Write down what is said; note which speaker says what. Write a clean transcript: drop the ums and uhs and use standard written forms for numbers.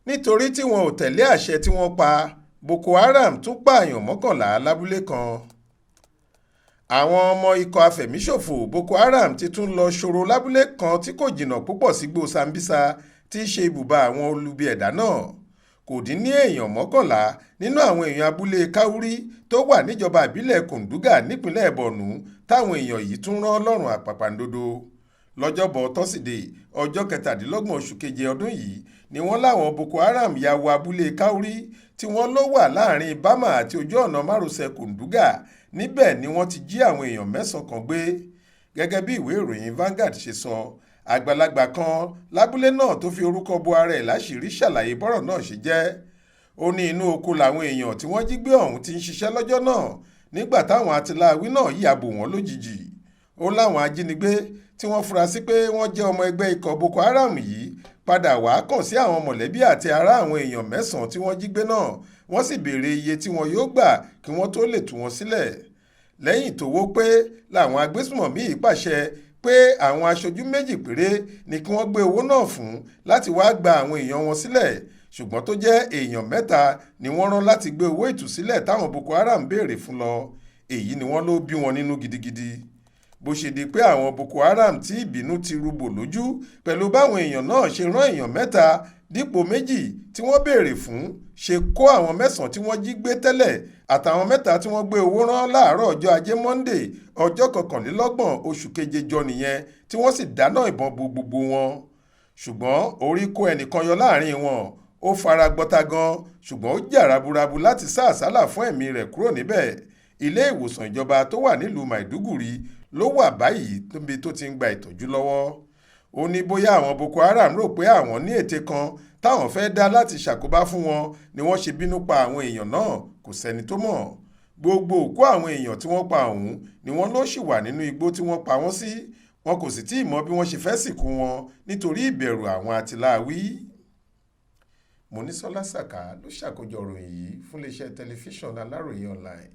Speaker 1: nítorí tí wọn ò tẹ̀lé àṣẹ tí wọ́n pa Boko Haram tún pààyàn 11 lábúlé kan. Àwọn ọmọ ikọ̀ afẹ̀míṣòfò Boko Haram ti tún lọ ṣòro lábúlé kan tí kò jìnnà púpọ̀ sígbó Sambisa tí í ṣe ibùba àwọn olubi ẹ̀dá náà. Kò dín ní èèyàn 11 nínú àwọn èèyàn abúlé Kauri tó wà níjọba ìbílẹ̀ Kunduga nípínlẹ̀ Borno táwọn èèyàn yìí tún rán lọ́rùn àpàpàǹdodo. Lọ́jọ́bọ̀ tọ́sídẹ̀ẹ́ ọjọ́ 27 oṣù keje ọdún yìí ni wọ́n láwọn Boko Haram ya wọ abúlé Kauri tí wọ́n ló wà láàrin Bama àti ojú ọ̀nà márosẹ̀ Kunduga. Níbẹ̀ ni wọ́n ti jí àwọn èèyàn 9 kan gbé. Gẹ́gẹ́ bí ìwé ìròyìn Vanguard ṣe sọ, àgbàlagbà kan lábúlé náà tó fi orúkọ bo ara ẹ̀ láṣìírí ṣàlàyé bọ́rọ̀ náà ṣe jẹ́. Ó ní inú oko làwọn èèyàn tí wọ́n jí gbé ọ̀hún ti ń ṣiṣẹ́ lọ́jọ́ náà nígbà táwọn atiláwí náà yà bò wọ́n lójijì. Ó láwọn ajínigbé tí wọ́n fura sí pé wọ́n jẹ́ ọmọ ẹgbẹ́ ikọ̀ Boko Haram yìí padà wá kàn sí àwọn mọ̀lẹ́bí àti ará àwọn èèyàn 9 tí wọ́n jí gbé náà, wọ́n sì béèrè iye tí wọn yóò gbà kí wọ́n tó lè tú wọn sílẹ̀. Lẹ́yìn tó wó pé làwọn agbésùmọ̀mí yìí pàṣẹ pé àwọn aṣojú 2 péré ni kí wọ́n gbé owó náà fún láti wá gba àwọn èèyàn wọn sílẹ̀, ṣùgbọ́n tó jẹ́ èèyàn 3 ni wọ́n rán láti gbé owó ìtúsílẹ̀ táwọn Boko Haram béèrè fún lọ. Èyí ni wọ́n ló bí wọn nínú gidigidi. Bó ṣe di pé àwọn Boko Haram tí ìbínú ti rúbò lójú pẹ̀lú báwọn èèyàn náà ṣe rán èèyàn 3 dípò 2 tí wọ́n béèrè fún ṣe kó àwọn 9 tí wọ́n jí gbé tẹ́lẹ̀ àtàwọn 3 tí wọ́n gbé owó rán láàárọ̀ ọjọ́ ajé Monday ọjọ́ 29 oṣù keje jọ nìyẹn tí wọ́n sì dáná ìbọn bo gbogbo wọn. Ṣùgbọ́n orí kó ẹnìkan yọ láàrin wọn, ó fara gbọta gan, ṣùgbọ́n ó jà raburabu láti sá àsálà fún ẹ̀mí rẹ̀ kúrò níbẹ̀. Ilé ìwòsàn ìjọba tó wà nílùú Maiduguri ló wà báyìí níbi tó ti ń gba ìtọ́jú lọ́wọ́. Ó ní bóyá àwọn Boko Haram rò pé àwọn ní ète kan táwọn fẹ́ dá láti ṣàkóbá fún wọn ni wọ́n ṣe bínú pa àwọn èèyàn náà, kò sẹ́ni tó mọ̀. Gbogbo òkú àwọn èèyàn tí wọ́n pa ọ̀hún ni wọ́n ló ṣì wà nínú igbó tí wọ́n pa wọ́n sí. Wọn kò sì tí ì mọ bí wọ́n ṣe fẹ́ sìnkú wọn nítorí ìbẹ̀rù àwọn atiláwí. Monísọ́lá Sàká ló ṣàkójọ ìròyìn yìí fún iléeṣẹ́ tẹlifíṣàn Aláròye online.